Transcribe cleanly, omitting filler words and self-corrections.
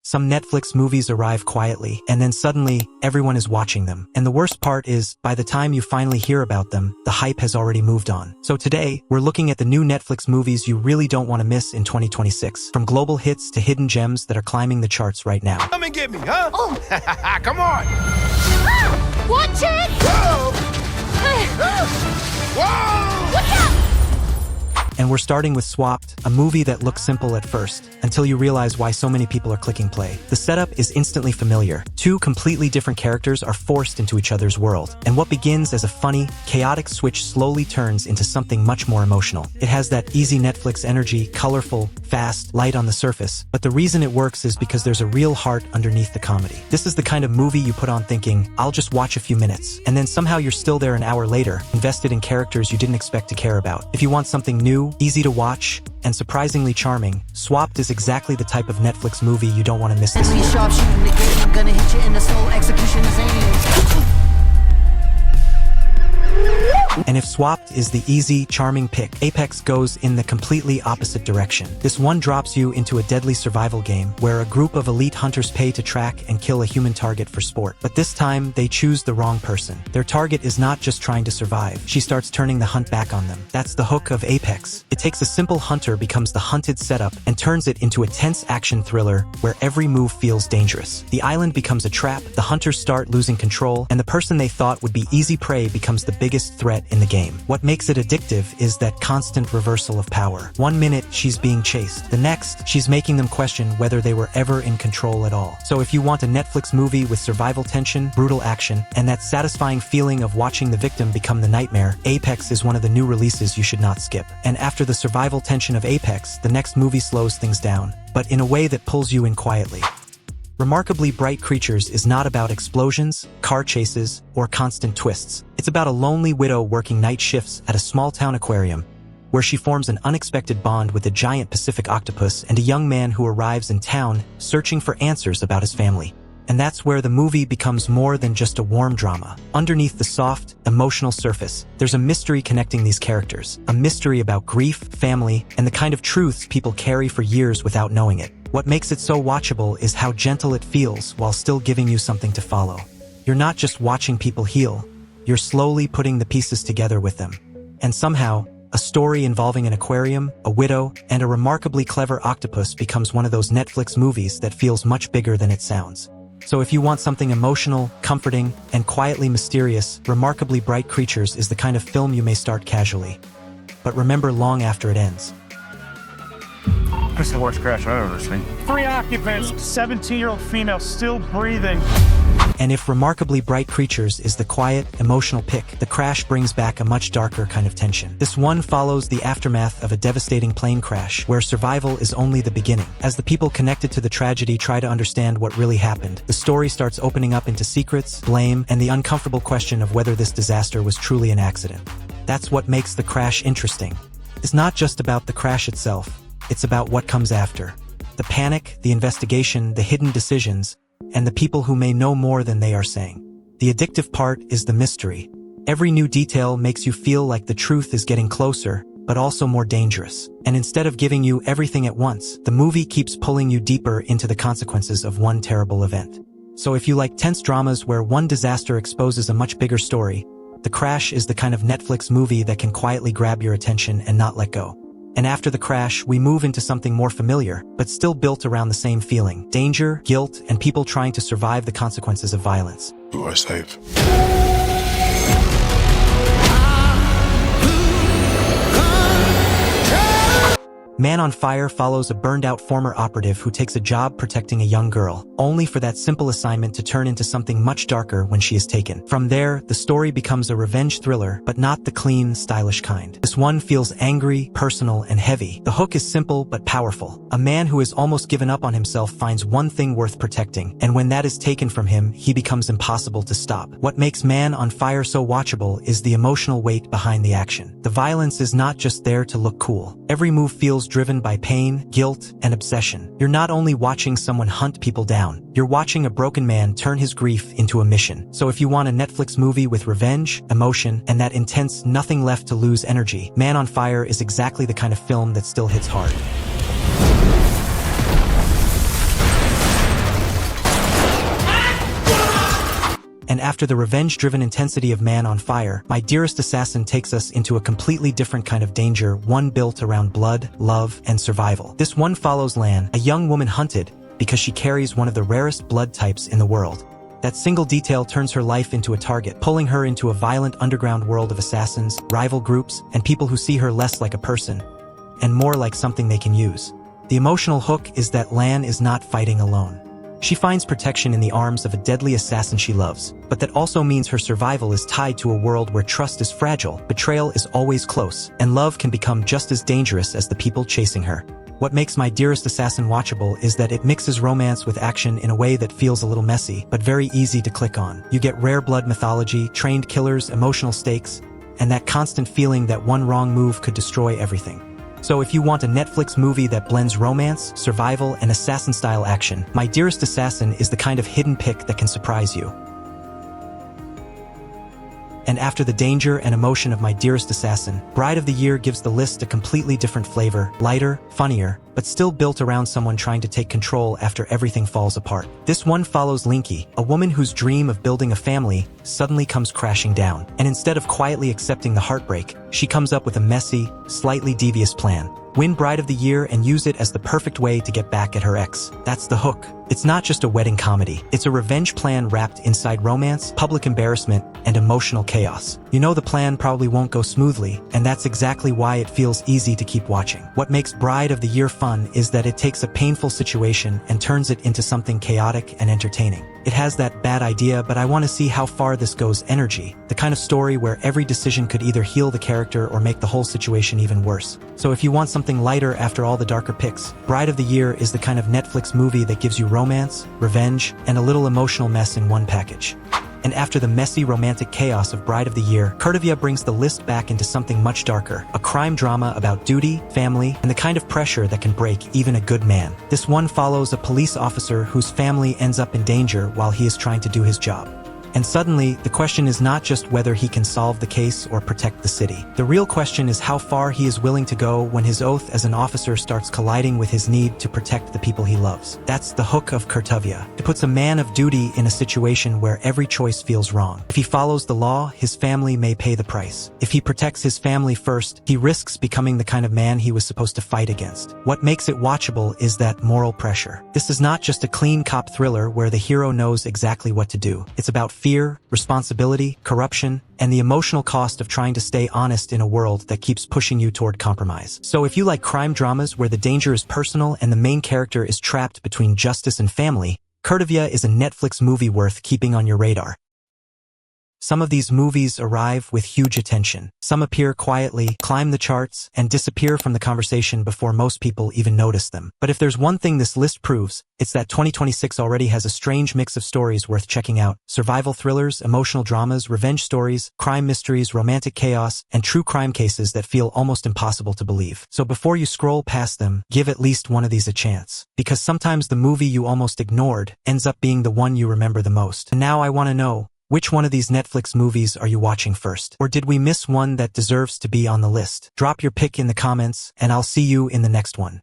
Some Netflix movies arrive quietly, and then suddenly, everyone is watching them. And the worst part is, by the time you finally hear about them, the hype has already moved on. So today, we're looking at the new Netflix movies you really don't want to miss in 2026. From global hits to hidden gems that are climbing the charts right now. Come and get me, huh? Oh. Come on! Ah! Watch it! Whoa! Whoa! Watch out! And we're starting with Swapped, a movie that looks simple at first, until you realize why so many people are clicking play. The setup is instantly familiar. Two completely different characters are forced into each other's world, and what begins as a funny, chaotic switch slowly turns into something much more emotional. It has that easy Netflix energy, colorful, fast, light on the surface, but the reason it works is because there's a real heart underneath the comedy. This is the kind of movie you put on thinking, I'll just watch a few minutes, and then somehow you're still there an hour later, invested in characters you didn't expect to care about. If you want something new, easy to watch, and surprisingly charming, Swapped is exactly the type of Netflix movie you don't want to miss this year. Sharpshooting the game, I'm gonna hit you in the soul, execution is aim. And if Swapped is the easy, charming pick, Apex goes in the completely opposite direction. This one drops you into a deadly survival game where a group of elite hunters pay to track and kill a human target for sport. But this time, they choose the wrong person. Their target is not just trying to survive. She starts turning the hunt back on them. That's the hook of Apex. It takes a simple hunter becomes the hunted setup and turns it into a tense action thriller where every move feels dangerous. The island becomes a trap, the hunters start losing control, and the person they thought would be easy prey becomes the biggest threat in the game. What makes it addictive is that constant reversal of power. One minute, she's being chased. The next, she's making them question whether they were ever in control at all. So if you want a Netflix movie with survival tension, brutal action, and that satisfying feeling of watching the victim become the nightmare, Apex is one of the new releases you should not skip. And after the survival tension of Apex, the next movie slows things down, but in a way that pulls you in quietly. Remarkably Bright Creatures is not about explosions, car chases, or constant twists. It's about a lonely widow working night shifts at a small-town aquarium, where she forms an unexpected bond with a giant Pacific octopus and a young man who arrives in town searching for answers about his family. And that's where the movie becomes more than just a warm drama. Underneath the soft, emotional surface, there's a mystery connecting these characters. A mystery about grief, family, and the kind of truths people carry for years without knowing it. What makes it so watchable is how gentle it feels while still giving you something to follow. You're not just watching people heal, you're slowly putting the pieces together with them. And somehow, a story involving an aquarium, a widow, and a remarkably clever octopus becomes one of those Netflix movies that feels much bigger than it sounds. So if you want something emotional, comforting, and quietly mysterious, Remarkably Bright Creatures is the kind of film you may start casually. But remember long after it ends. That's the worst crash I've ever seen. 3 occupants, 17-year-old female still breathing. And if Remarkably Bright Creatures is the quiet, emotional pick, the crash brings back a much darker kind of tension. This one follows the aftermath of a devastating plane crash, where survival is only the beginning. As the people connected to the tragedy try to understand what really happened, the story starts opening up into secrets, blame, and the uncomfortable question of whether this disaster was truly an accident. That's what makes the crash interesting. It's not just about the crash itself. It's about what comes after. The panic, the investigation, the hidden decisions, and the people who may know more than they are saying. The addictive part is the mystery. Every new detail makes you feel like the truth is getting closer, but also more dangerous. And instead of giving you everything at once, the movie keeps pulling you deeper into the consequences of one terrible event. So if you like tense dramas where one disaster exposes a much bigger story, The Crash is the kind of Netflix movie that can quietly grab your attention and not let go. And after the crash, we move into something more familiar, but still built around the same feeling. Danger, guilt, and people trying to survive the consequences of violence. You are safe. Man on Fire follows a burned-out former operative who takes a job protecting a young girl, only for that simple assignment to turn into something much darker when she is taken. From there, the story becomes a revenge thriller, but not the clean, stylish kind. This one feels angry, personal, and heavy. The hook is simple but powerful. A man who has almost given up on himself finds one thing worth protecting, and when that is taken from him, he becomes impossible to stop. What makes Man on Fire so watchable is the emotional weight behind the action. The violence is not just there to look cool. Every move feels driven by pain, guilt, and obsession. You're not only watching someone hunt people down, you're watching a broken man turn his grief into a mission. So if you want a Netflix movie with revenge, emotion, and that intense nothing left to lose energy, Man on Fire is exactly the kind of film that still hits hard. And after the revenge-driven intensity of Man on Fire, My Dearest Assassin takes us into a completely different kind of danger, one built around blood, love, and survival. This one follows Lan, a young woman hunted because she carries one of the rarest blood types in the world. That single detail turns her life into a target, pulling her into a violent underground world of assassins, rival groups, and people who see her less like a person and more like something they can use. The emotional hook is that Lan is not fighting alone. She finds protection in the arms of a deadly assassin she loves, but that also means her survival is tied to a world where trust is fragile, betrayal is always close, and love can become just as dangerous as the people chasing her. What makes My Dearest Assassin watchable is that it mixes romance with action in a way that feels a little messy, but very easy to click on. You get rare blood mythology, trained killers, emotional stakes, and that constant feeling that one wrong move could destroy everything. So if you want a Netflix movie that blends romance, survival, and assassin-style action, My Dearest Assassin is the kind of hidden pick that can surprise you. And after the danger and emotion of My Dearest Assassin, Bride of the Year gives the list a completely different flavor, lighter, funnier, but still built around someone trying to take control after everything falls apart. This one follows Linky, a woman whose dream of building a family suddenly comes crashing down. And instead of quietly accepting the heartbreak, she comes up with a messy, slightly devious plan. Win Bride of the Year and use it as the perfect way to get back at her ex. That's the hook. It's not just a wedding comedy. It's a revenge plan wrapped inside romance, public embarrassment, and emotional chaos. You know the plan probably won't go smoothly, and that's exactly why it feels easy to keep watching. What makes Bride of the Year fun is that it takes a painful situation and turns it into something chaotic and entertaining. It has that bad idea, but I want to see how far this goes energy, the kind of story where every decision could either heal the character or make the whole situation even worse. So if you want something lighter after all the darker picks, Bride of the Year is the kind of Netflix movie that gives you romance, revenge, and a little emotional mess in one package. And after the messy romantic chaos of Bride of the Year, Kartavya brings the list back into something much darker, a crime drama about duty, family, and the kind of pressure that can break even a good man. This one follows a police officer whose family ends up in danger while he is trying to do his job. And suddenly, the question is not just whether he can solve the case or protect the city. The real question is how far he is willing to go when his oath as an officer starts colliding with his need to protect the people he loves. That's the hook of Kartavya. It puts a man of duty in a situation where every choice feels wrong. If he follows the law, his family may pay the price. If he protects his family first, he risks becoming the kind of man he was supposed to fight against. What makes it watchable is that moral pressure. This is not just a clean cop thriller where the hero knows exactly what to do. It's about fear, responsibility, corruption, and the emotional cost of trying to stay honest in a world that keeps pushing you toward compromise. So if you like crime dramas where the danger is personal and the main character is trapped between justice and family, Kartavya is a Netflix movie worth keeping on your radar. Some of these movies arrive with huge attention. Some appear quietly, climb the charts, and disappear from the conversation before most people even notice them. But if there's one thing this list proves, it's that 2026 already has a strange mix of stories worth checking out. Survival thrillers, emotional dramas, revenge stories, crime mysteries, romantic chaos, and true crime cases that feel almost impossible to believe. So before you scroll past them, give at least one of these a chance. Because sometimes the movie you almost ignored ends up being the one you remember the most. And now I want to know, which one of these Netflix movies are you watching first? Or did we miss one that deserves to be on the list? Drop your pick in the comments, and I'll see you in the next one.